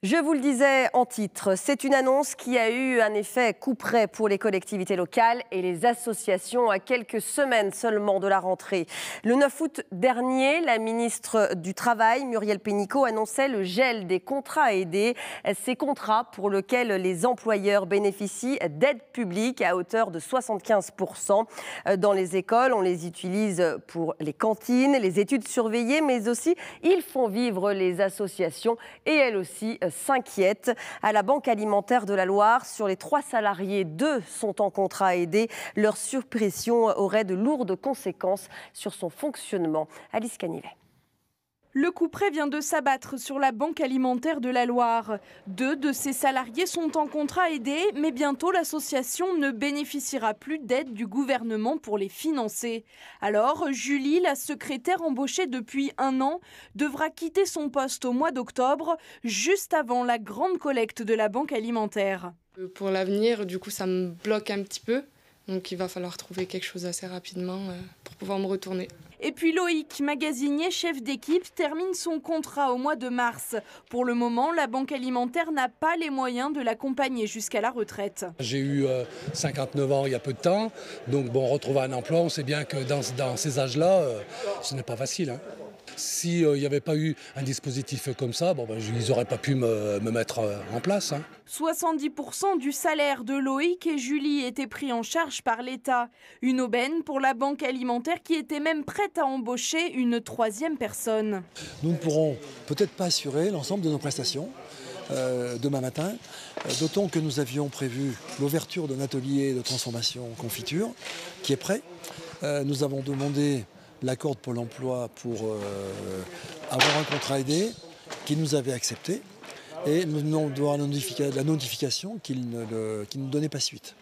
Je vous le disais en titre, c'est une annonce qui a eu un effet couperet pour les collectivités locales et les associations à quelques semaines seulement de la rentrée. Le 9 août dernier, la ministre du Travail, Muriel Pénicaud, annonçait le gel des contrats aidés. Ces contrats pour lesquels les employeurs bénéficient d'aides publiques à hauteur de 75%. Dans les écoles, on les utilise pour les cantines, les études surveillées, mais aussi ils font vivre les associations et elles aussi s'inquiètent. À la Banque alimentaire de la Loire, sur les 3 salariés, 2 sont en contrat aidé. Leur suppression aurait de lourdes conséquences sur son fonctionnement. Alice Canivet. Le couperet vient de s'abattre sur la Banque alimentaire de la Loire. 2 de ses salariés sont en contrat aidé, mais bientôt l'association ne bénéficiera plus d'aide du gouvernement pour les financer. Alors, Julie, la secrétaire embauchée depuis 1 an, devra quitter son poste au mois d'octobre, juste avant la grande collecte de la Banque alimentaire. Pour l'avenir, du coup, ça me bloque un petit peu. Donc il va falloir trouver quelque chose assez rapidement pour pouvoir me retourner. Et puis Loïc, magasinier, chef d'équipe, termine son contrat au mois de mars. Pour le moment, la Banque alimentaire n'a pas les moyens de l'accompagner jusqu'à la retraite. J'ai eu 59 ans il y a peu de temps, donc bon, retrouver un emploi, on sait bien que dans ces âges-là, ce n'est pas facile. S'il n'y avait pas eu un dispositif comme ça, ils n'auraient pas pu me mettre en place. 70% du salaire de Loïc et Julie était pris en charge par l'État. Une aubaine pour la Banque alimentaire qui était même prête à embaucher une 3e personne. Nous ne pourrons peut-être pas assurer l'ensemble de nos prestations demain matin, d'autant que nous avions prévu l'ouverture d'un atelier de transformation confiture qui est prêt. Nous avons demandé l'accord de Pôle emploi pour avoir un contrat aidé qu'il nous avait accepté et nous venons de voir la notification qu'il ne donnait pas suite.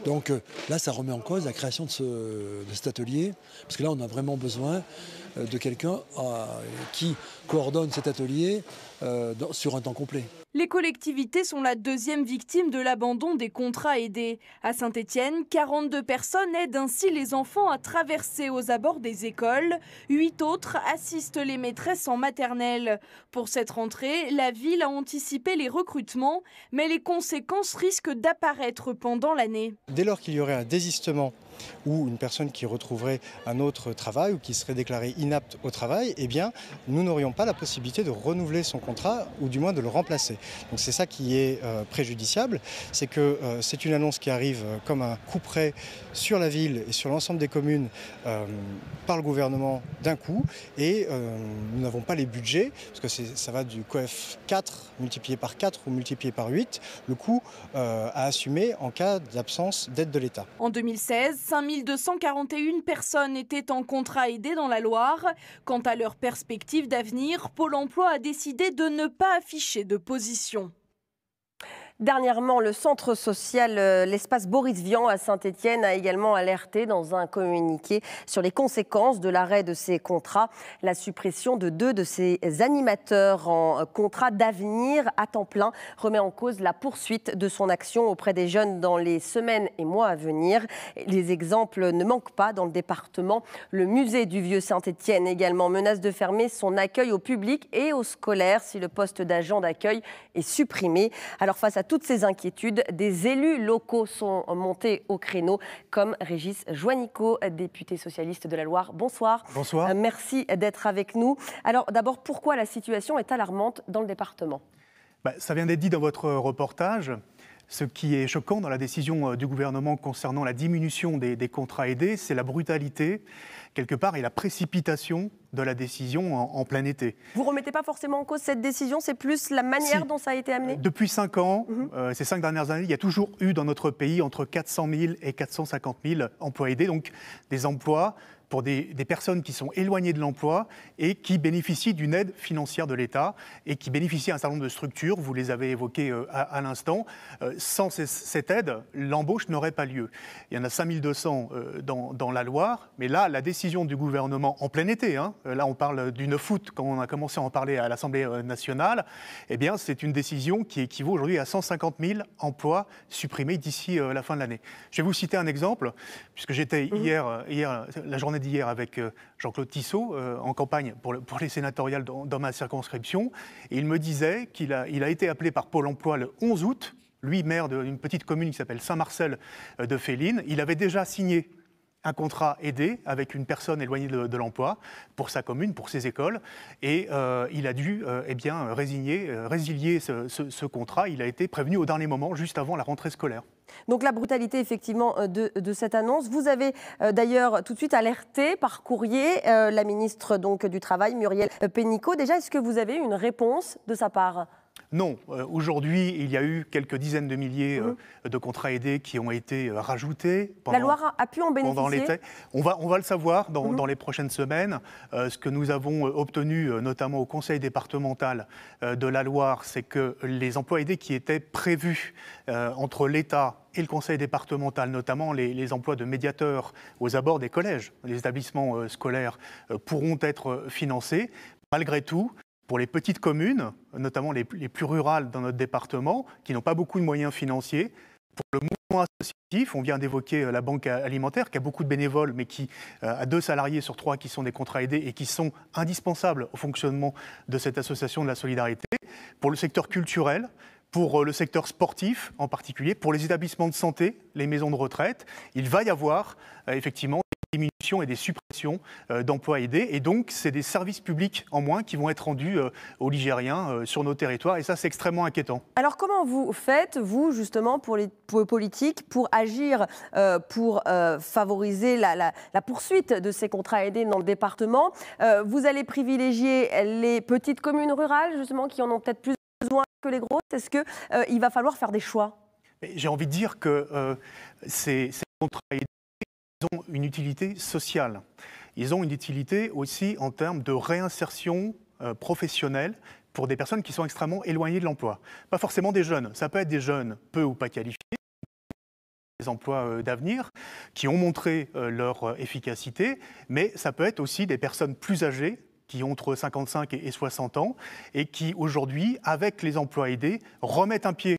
Donc là, ça remet en cause la création de cet atelier, parce que là, on a vraiment besoin de quelqu'un qui coordonne cet atelier sur un temps complet. Les collectivités sont la 2e victime de l'abandon des contrats aidés. À Saint-Étienne, 42 personnes aident ainsi les enfants à traverser aux abords des écoles. 8 autres assistent les maîtresses en maternelle. Pour cette rentrée, la ville a anticipé les recrutements, mais les conséquences risquent d'apparaître pendant l'année. Dès lors qu'il y aurait un désistement ou une personne qui retrouverait un autre travail ou qui serait déclarée inapte au travail, eh bien, nous n'aurions pas la possibilité de renouveler son contrat ou du moins de le remplacer. Donc c'est ça qui est préjudiciable, c'est que c'est une annonce qui arrive comme un couperet sur la ville et sur l'ensemble des communes par le gouvernement d'un coup et nous n'avons pas les budgets, parce que ça va du COEF 4 multiplié par 4 ou multiplié par 8, le coût à assumer en cas d'absence d'aide de l'État. En 2016, 5241 personnes étaient en contrat aidé dans la Loire. Quant à leur perspective d'avenir, Pôle emploi a décidé de ne pas afficher de position. Dernièrement, le centre social l'espace Boris Vian à Saint-Étienne a également alerté dans un communiqué sur les conséquences de l'arrêt de ces contrats. La suppression de 2 de ces animateurs en contrat d'avenir à temps plein remet en cause la poursuite de son action auprès des jeunes dans les semaines et mois à venir. Les exemples ne manquent pas dans le département. Le musée du Vieux Saint-Étienne également menace de fermer son accueil au public et aux scolaires si le poste d'agent d'accueil est supprimé. Alors face à toutes ces inquiétudes, des élus locaux sont montés au créneau, comme Régis Joannico, député socialiste de la Loire. Bonsoir. Bonsoir. Merci d'être avec nous. Alors d'abord, pourquoi la situation est alarmante dans le département ? Ça vient d'être dit dans votre reportage. Ce qui est choquant dans la décision du gouvernement concernant la diminution des contrats aidés, c'est la brutalité, quelque part, et la précipitation de la décision en plein été. Vous ne remettez pas forcément en cause cette décision, c'est plus la manière dont ça a été amené ? Depuis 5 ans, ces 5 dernières années, il y a toujours eu dans notre pays entre 400 000 et 450 000 emplois aidés, donc des emplois pour des personnes qui sont éloignées de l'emploi et qui bénéficient d'une aide financière de l'État et qui bénéficient d'un certain nombre de structures, vous les avez évoquées à l'instant. Sans cette aide, l'embauche n'aurait pas lieu. Il y en a 5200 dans la Loire, mais là, la décision du gouvernement en plein été, là on parle du 9 août, quand on a commencé à en parler à l'Assemblée nationale, eh bien c'est une décision qui équivaut aujourd'hui à 150 000 emplois supprimés d'ici la fin de l'année. Je vais vous citer un exemple, puisque j'étais hier la journée d'hier avec Jean-Claude Tissot en campagne pour les sénatoriales dans ma circonscription. Et il me disait qu'il a été appelé par Pôle emploi le 11 août, lui maire d'une petite commune qui s'appelle Saint-Marcel de Féline. Il avait déjà signé un contrat aidé avec une personne éloignée de l'emploi pour sa commune, pour ses écoles. Et il a dû résilier ce contrat. Il a été prévenu au dernier moment, juste avant la rentrée scolaire. Donc la brutalité effectivement de cette annonce. Vous avez d'ailleurs tout de suite alerté par courrier la ministre donc, du Travail, Muriel Pénicaud. Déjà, est-ce que vous avez eu une réponse de sa part ? Non. Aujourd'hui, il y a eu quelques dizaines de milliers de contrats aidés qui ont été rajoutés. La Loire a pu en bénéficier pendant l'été. On va le savoir dans les prochaines semaines. Ce que nous avons obtenu, notamment au Conseil départemental de la Loire, c'est que les emplois aidés qui étaient prévus entre l'État et le Conseil départemental, notamment les emplois de médiateurs aux abords des collèges, les établissements scolaires, pourront être financés. Malgré tout, pour les petites communes, notamment les plus rurales dans notre département, qui n'ont pas beaucoup de moyens financiers, pour le mouvement associatif, on vient d'évoquer la banque alimentaire, qui a beaucoup de bénévoles, mais qui a 2 salariés sur 3 qui sont des contrats aidés et qui sont indispensables au fonctionnement de cette association de la solidarité. Pour le secteur culturel, pour le secteur sportif en particulier, pour les établissements de santé, les maisons de retraite, il va y avoir effectivement des diminutions et des suppressions d'emplois aidés. Et donc, c'est des services publics en moins qui vont être rendus aux Ligériens sur nos territoires. Et ça, c'est extrêmement inquiétant. Alors, comment vous faites, vous, justement, pour les politiques, pour agir, pour favoriser la poursuite de ces contrats aidés dans le département ? Vous allez privilégier les petites communes rurales, justement, qui en ont peut-être plus besoin que les grosses. Est-ce qu'il va falloir faire des choix ? J'ai envie de dire que ces contrats aidés ont une utilité sociale. Ils ont une utilité aussi en termes de réinsertion professionnelle pour des personnes qui sont extrêmement éloignées de l'emploi. Pas forcément des jeunes, ça peut être des jeunes peu ou pas qualifiés, des emplois d'avenir, qui ont montré leur efficacité, mais ça peut être aussi des personnes plus âgées, qui ont entre 55 et 60 ans, et qui aujourd'hui, avec les emplois aidés, remettent un pied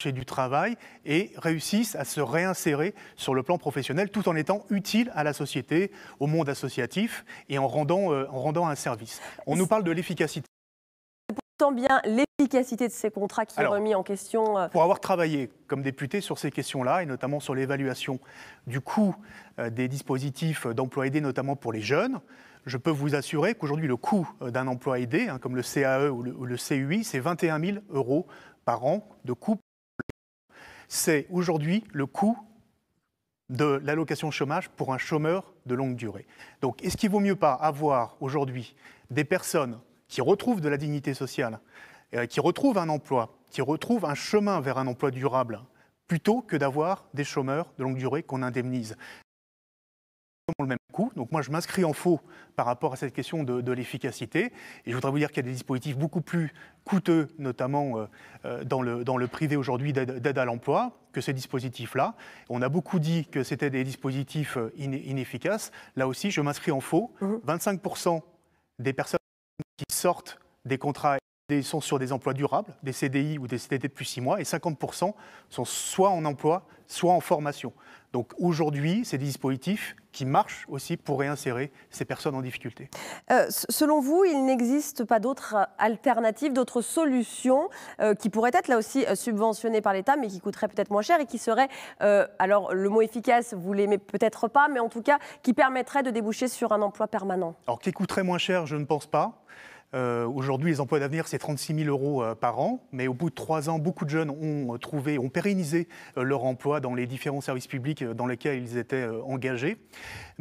du travail et réussissent à se réinsérer sur le plan professionnel tout en étant utiles à la société, au monde associatif et en rendant un service. On nous parle de l'efficacité. C'est pourtant bien l'efficacité de ces contrats qui est remis en question. Pour avoir travaillé comme député sur ces questions-là et notamment sur l'évaluation du coût des dispositifs d'emploi aidé, notamment pour les jeunes, je peux vous assurer qu'aujourd'hui le coût d'un emploi aidé, comme le CAE ou le CUI, c'est 21 000 € par an de coût. C'est aujourd'hui le coût de l'allocation chômage pour un chômeur de longue durée. Donc, est-ce qu'il ne vaut mieux pas avoir aujourd'hui des personnes qui retrouvent de la dignité sociale, qui retrouvent un emploi, qui retrouvent un chemin vers un emploi durable, plutôt que d'avoir des chômeurs de longue durée qu'on indemnise ? Le même coût. Donc moi, je m'inscris en faux par rapport à cette question de l'efficacité. Et je voudrais vous dire qu'il y a des dispositifs beaucoup plus coûteux, notamment dans le privé aujourd'hui d'aide à l'emploi, que ces dispositifs-là. On a beaucoup dit que c'était des dispositifs inefficaces. Là aussi, je m'inscris en faux. 25% des personnes qui sortent des contrats sont sur des emplois durables, des CDI ou des CDD de plus 6 mois, et 50% sont soit en emploi, soit en formation. Donc aujourd'hui, c'est des dispositifs qui marchent aussi pour réinsérer ces personnes en difficulté. Selon vous, il n'existe pas d'autres alternatives, d'autres solutions qui pourraient être là aussi subventionnées par l'État, mais qui coûteraient peut-être moins cher et qui seraient, alors le mot efficace, vous l'aimez peut-être pas, mais en tout cas, qui permettraient de déboucher sur un emploi permanent? Alors, qui coûterait moins cher, je ne pense pas. Aujourd'hui, les emplois d'avenir, c'est 36 000 € par an, mais au bout de 3 ans, beaucoup de jeunes ont pérennisé leur emploi dans les différents services publics dans lesquels ils étaient engagés.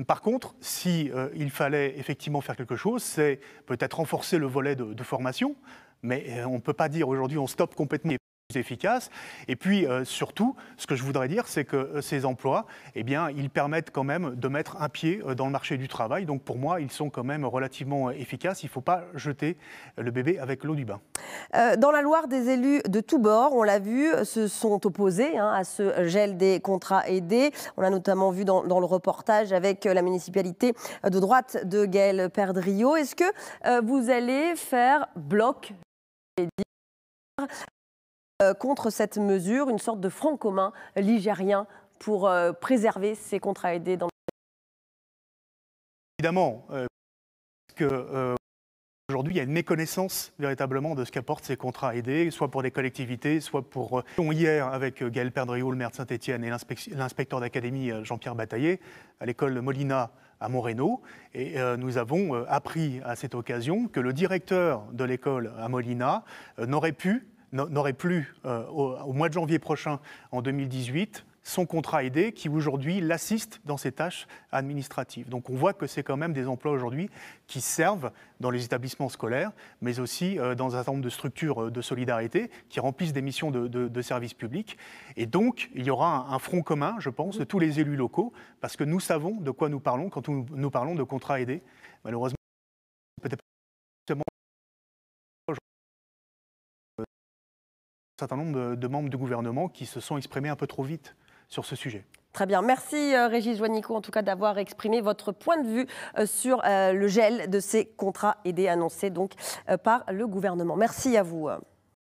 Par contre, il fallait effectivement faire quelque chose, c'est peut-être renforcer le volet de formation, mais on ne peut pas dire aujourd'hui on stoppe complètement efficace. Et puis surtout, ce que je voudrais dire, c'est que ces emplois, eh bien, ils permettent quand même de mettre un pied dans le marché du travail. Donc pour moi, ils sont quand même relativement efficaces. Il ne faut pas jeter le bébé avec l'eau du bain. Dans la Loire, des élus de tous bords, on l'a vu, se sont opposés à ce gel des contrats aidés. On l'a notamment vu dans le reportage avec la municipalité de droite de Gaël Perdriau. Est-ce que vous allez faire bloc contre cette mesure, une sorte de front commun ligérien pour préserver ces contrats aidés dans Évidemment, aujourd'hui, il y a une méconnaissance véritablement de ce qu'apportent ces contrats aidés, soit pour des collectivités, soit pour... Hier, avec Gaël Perdriau, le maire de Saint-Étienne, et l'inspecteur d'académie Jean-Pierre Bataillé, à l'école Molina à Moreno, et nous avons appris à cette occasion que le directeur de l'école à Molina n'aurait plus, au mois de janvier prochain, en 2018, son contrat aidé qui aujourd'hui l'assiste dans ses tâches administratives. Donc on voit que c'est quand même des emplois aujourd'hui qui servent dans les établissements scolaires, mais aussi dans un certain nombre de structures de solidarité qui remplissent des missions de service public. Et donc il y aura un front commun, je pense, de tous les élus locaux, parce que nous savons de quoi nous parlons quand nous parlons de contrats aidés. Malheureusement, peut-être un certain nombre de membres du gouvernement qui se sont exprimés un peu trop vite sur ce sujet. Très bien. Merci Régis Juanico, en tout cas, d'avoir exprimé votre point de vue sur le gel de ces contrats aidés annoncés donc par le gouvernement. Merci à vous.